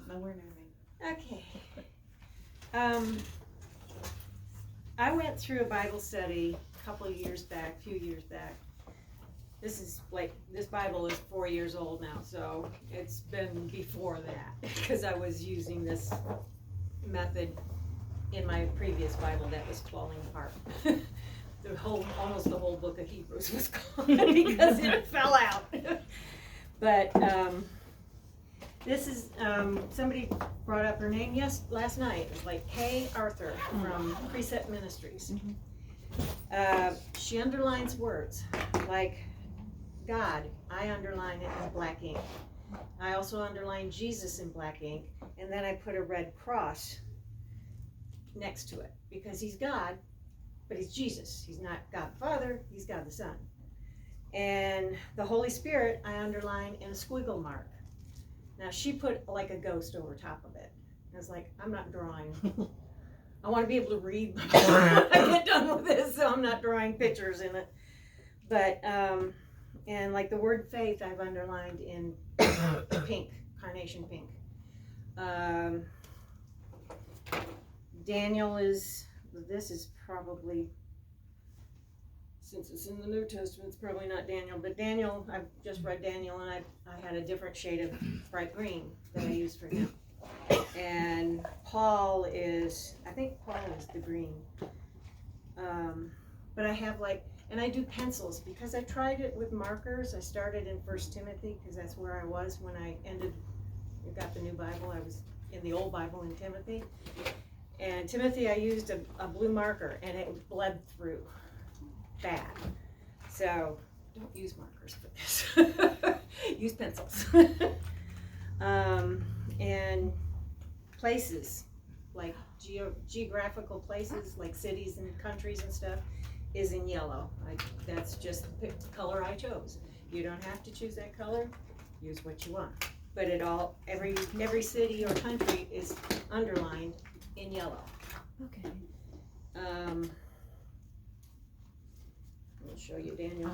No, we're not. Okay. I went through a Bible study a few years back. This Bible is 4 years old now, so it's been before that, because I was using this method in my previous Bible that was falling apart. Almost the whole book of Hebrews was gone because it fell out. But this is, somebody brought up her name last night. It was like Kay Arthur from Precept Ministries. She underlines words like God. I underline it in black ink. I also underline Jesus in black ink, and then I put a red cross next to it because he's God, but he's Jesus. He's not God the Father, he's God the Son. And the Holy Spirit I underline in a squiggle mark. Now she put like a ghost over top of it. I was like, I'm not drawing. I want to be able to read before I get done with this, so I'm not drawing pictures in it. But, and like the word faith I've underlined in pink, carnation pink. Daniel this is probably, since it's in the New Testament, it's probably not Daniel, but Daniel, I've just read Daniel, and I had a different shade of bright green that I used for him. And I think Paul is the green. But I have and I do pencils, because I tried it with markers. I started in 1 Timothy, because that's where I was when I got the new Bible. I was in the old Bible in Timothy. And Timothy, I used a blue marker, and it bled through bad. So don't use markers for this. Use pencils. And places, like geographical places, like cities and countries and stuff, is in yellow. That's just the color I chose. You don't have to choose that color. Use what you want. But every city or country is underlined in yellow. Okay. I'll show you Daniel.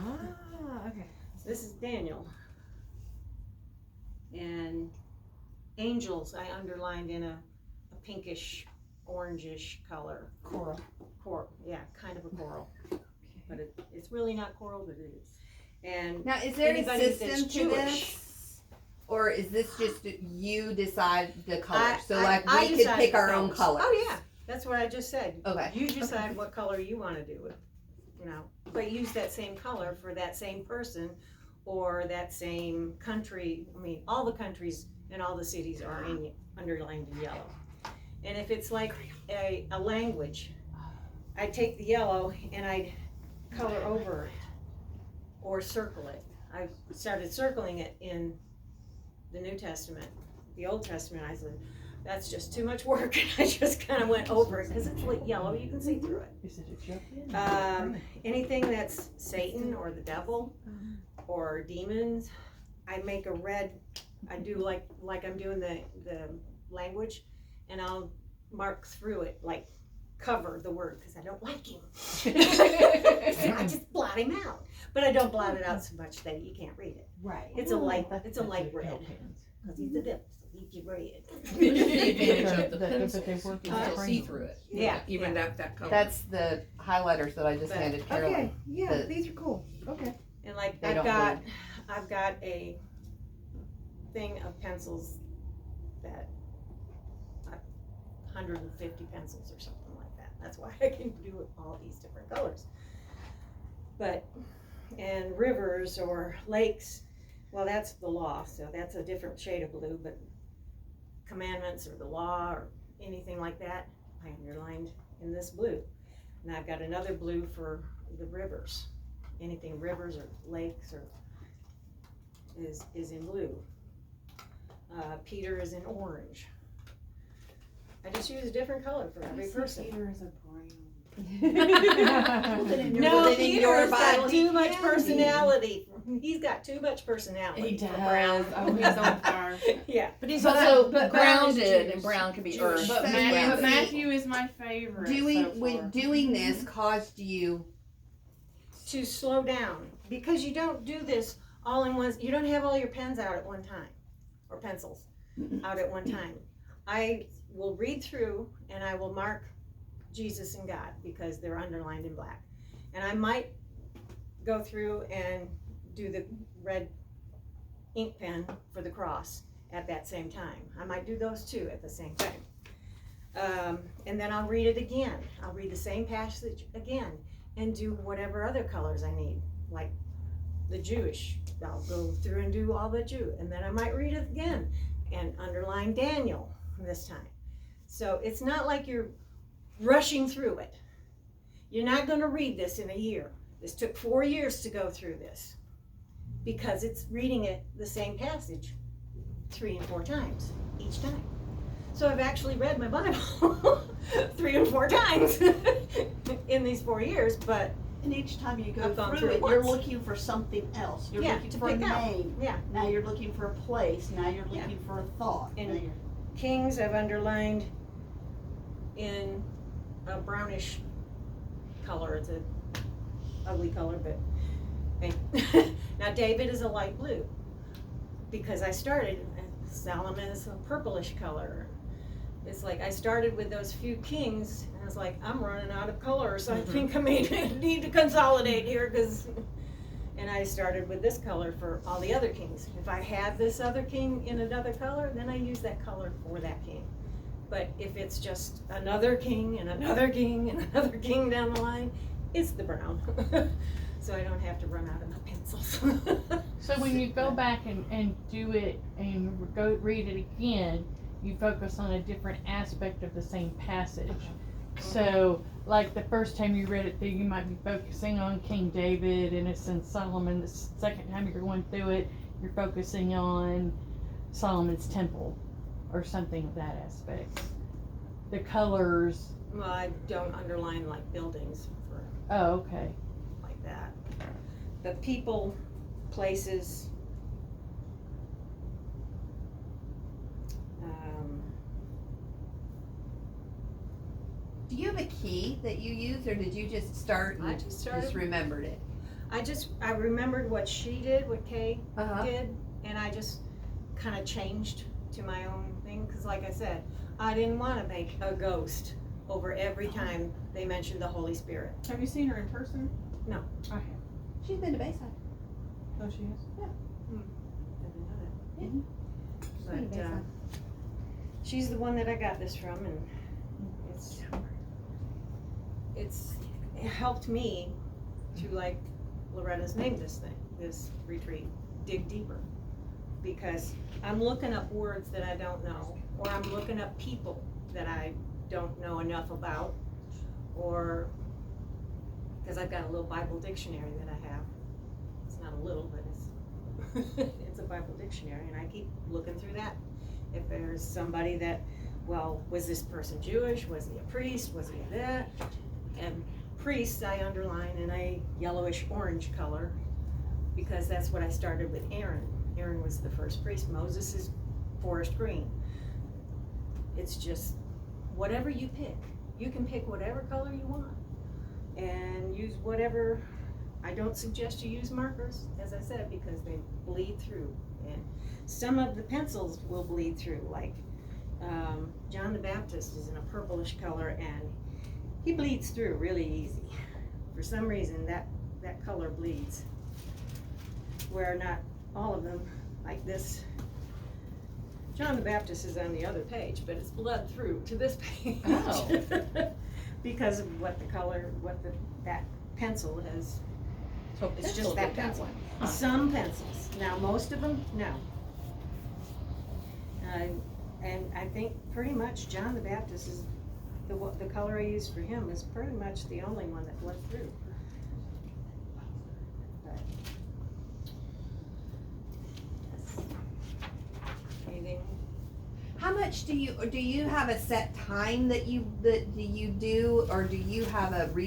Okay. So this is Daniel. And angels I underlined in a pinkish, orangish color. Coral. Yeah, kind of a coral. But it's really not coral, but it is. And Now, is there a anybody system that's to Jewish, this? Or is this just you decide the color? So I we could decide pick the our own colors. colors. Oh yeah, that's what I just said. Okay. You decide what color you want to do it, but use that same color for that same person or that same country. I mean, all the countries and all the cities are underlined in yellow. And if it's like a language, I take the yellow and I color over it or circle it. I started circling it in the New Testament. The Old Testament, I said, that's just too much work. And I just kind of went over it because it's yellow, you can see through it. Anything that's Satan or the devil or demons, I make a red, I do like I'm doing the language, and I'll mark through it, like cover the word, because I don't like him. So I just blot him out. But I don't blot it out so much that you can't read it. Right. It's a light red, because he's the devil, so he can read The advantage of the But pencil they is you work can in still the see frame. through it. Yeah. Even that color. That's the highlighters that I just But- handed Carolyn. Okay. Yeah, The- these are cool. Okay. And like They I've don't got a thing of pencils that 150 pencils or something like that. That's why I can do all these different colors. And rivers or lakes, well, that's the law, so that's a different shade of blue, but commandments or the law or anything like that, I underlined in this blue. And I've got another blue for the rivers. Anything rivers or lakes or is in blue. Peter is in orange. I just use a different color for every person. Peter is a brown. No, Peter's got got too much personality. He's got too much personality. He for does. brown. Oh, he's on fire. Yeah. But he's But also but brown is grounded, Jewish. and brown can be Jewish. earth. But, So but you- Matthew is my favorite. so far. When doing this caused you To slow down, because you don't do this all in one. You don't have all your pens out at one time, or pencils. out at one time. I will read through and I will mark Jesus and God because they're underlined in black. And I might go through and do the red ink pen for the cross at that same time. I might do those two at the same time. And then I'll read it again. I'll read the same passage again and do whatever other colors I need, like the Jewish. I'll go through and do all the Jew, and then I might read it again and underline Daniel this time. So it's not like you're rushing through it. You're not going to read this in a year. This took 4 years to go through this because it's reading it the same passage 3 and 4 times each time. So I've actually read my Bible 3 and 4 times in these 4 years, but And each time you go I've gone through through it, it you're once. looking for something else. You're Yeah, looking to for a pick out. name. Yeah. Now you're looking for a place. Now you're Yeah. looking for a thought. And- Now you're- Kings I've underlined in a brownish color. It's a ugly color, but hey. Now David is a light blue because I started, Solomon is a purplish color. It's like I started with those few kings and I was like, I'm running out of color, so I think I may need to consolidate here because, and I started with this color for all the other kings. If I had this other king in another color, then I use that color for that king. But if it's just another king and another king and another king down the line, it's the brown. So I don't have to run out of my pencils. So when you go back and do it and go read it again, you focus on a different aspect of the same passage. So, like the first time you read it through, you might be focusing on King David and it's in Solomon. The second time you're going through it, you're focusing on Solomon's temple or something of that aspect. The colors. Well, I don't underline like buildings for Oh, okay. like that. But people, places, Do you have a key that you use, or did you just start and I just started. just remembered it? I remembered what she did, what Kay Uh-huh. did, and I just kind of changed to my own thing. Because like I said, I didn't want to make a ghost over every time they mentioned the Holy Spirit. Have you seen her in person? No. I have. She's been to Bayside. Oh, she is? I didn't know that. She's been to But Bayside. she's the one that I got this from, and it helped me to, like Loretta's named this retreat, dig deeper, because I'm looking up words that I don't know, or I'm looking up people that I don't know enough about, or because I've got a little Bible dictionary that I have. It's not a little, but it's it's a Bible dictionary, and I keep looking through that. If there's somebody that, well, was this person Jewish? Was he a priest? Was he that? And priests I underline in a yellowish orange color because that's what I started with Aaron. Aaron was the first priest. Moses is forest green. It's just whatever you pick. You can pick whatever color you want and use whatever. I don't suggest you use markers, as I said, because they bleed through. And some of the pencils will bleed through, like John the Baptist is in a purplish color and he bleeds through really easy. For some reason that color bleeds. Where not all of them, like this. John the Baptist is on the other page, but it's bled through to this page. Oh. Because of what the color, that pencil has. So It's pencil just that did pencil. one. Huh. Some pencils. Now, most of them, no. And I think pretty much John the Baptist is, the color I used for him is pretty much the only one that bled through. But, yes. Anything? How much do you have a set time that you do, or do you have do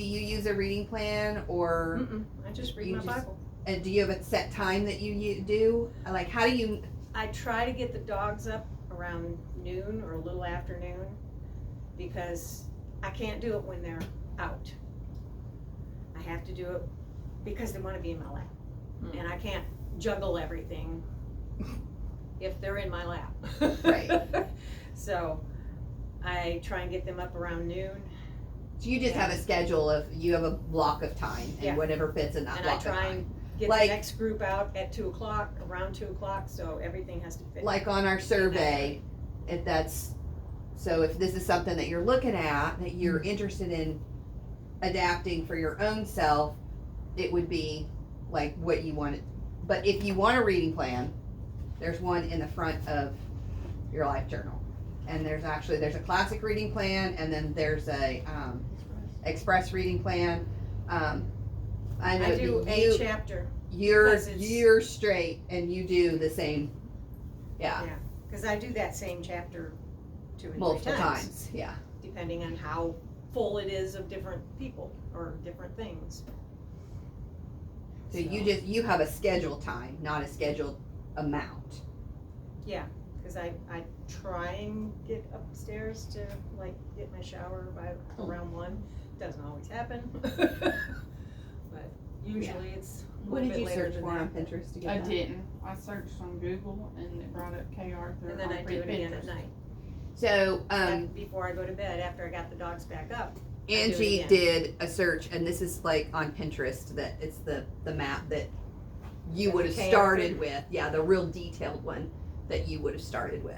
you use a reading plan, or Mm-mm. I just read You my just- Bible. do you have a set time that you do? Like, how do you? I try to get the dogs up around noon or a little after noon because I can't do it when they're out. I have to do it because they want to be in my lap. And I can't juggle everything if they're in my lap. Right. So I try and get them up around noon, So you just have a schedule of, you have a block of time Yeah. and whatever fits in that and I block of try time. and get Like- the next group out at 2 o'clock, around 2 o'clock, so everything has to fit. Like on our survey, if that's, so if this is something that you're looking at, that you're interested in adapting for your own self, it would be like what you want. But if you want a reading plan, there's one in the front of your life journal. And there's a classic reading plan, and then there's a express reading plan. I know I do that a chapter, you're because it's- years straight, and you do the same, yeah, because I do that same chapter 2 and 3 multiple times, yeah. depending on how full it is of different people or different things. So you have a scheduled time, not a scheduled amount. Because I try and get upstairs to like get my shower by around 1. Doesn't always happen. But usually it's a What little did bit you later search than for on that. Pinterest to get I that? didn't. I searched on Google and it brought up K. Arthur. And then on I do it again at Pinterest. night. So, Before I go to bed, after I got the dogs back up. do it Angie again. did a search, and this is like on Pinterest, that it's the map that you That's would have the started with. Yeah, the real detailed one that you would have started with.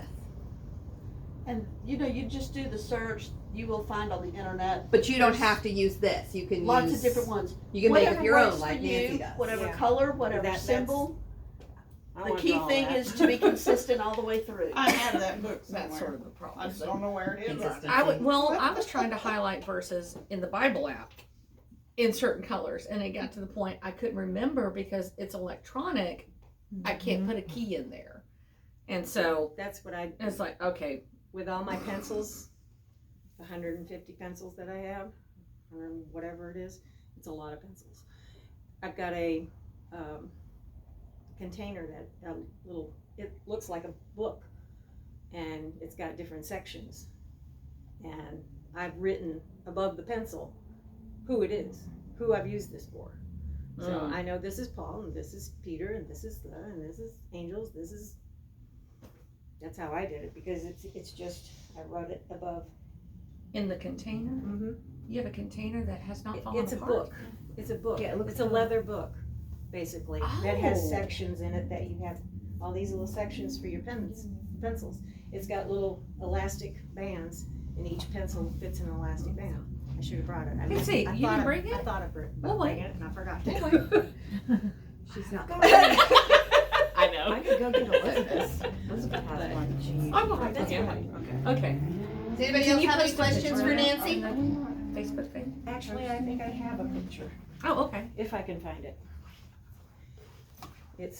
And you know, you just do the search, you will find on the internet But you don't There's have to use this. You can lots use of different ones. You can make Whatever up your works own, for like you, Nancy does. Whatever Yeah. color, whatever That's- symbol. I The wanna key draw thing that. is to be consistent all the way through. I have that book That's somewhere. sort of the I problem. just don't know where it is. right now. I was trying to highlight verses in the Bible app in certain colors, and it got to the point I couldn't remember because it's electronic. I can't put a key in there, and so That's what I, it's like, okay, with all my pencils, the 150 pencils that I have, or whatever it is, it's a lot of pencils. I've got a container that, it looks like a book, and it's got different sections. And I've written above the pencil who it is, who I've used this for. So I know this is Paul, and this is Peter, and this is and this is Angels, that's how I did it, because it's just, I wrote it above. in the container, Mm-hmm. you have a container that has not fallen It's a apart. book, it's a book, Yeah, it looks it's a leather book, basically, that has Oh. sections in it that you have, all these little sections for your pencils. It's got little elastic bands, and each pencil fits an elastic band. I should have brought it. I Let's see, I you thought didn't of- bring I it? thought of We'll wait. bringing it, and I forgot. We'll wait. She's not. I know. I could go get Elizabeth. Elizabeth has one. I will have to That's get fine. one. Okay. Does anybody Can else you have any post a questions picture for of it Nancy? on the Facebook thing? Actually, I think I have a picture, Oh, okay. if I can find it.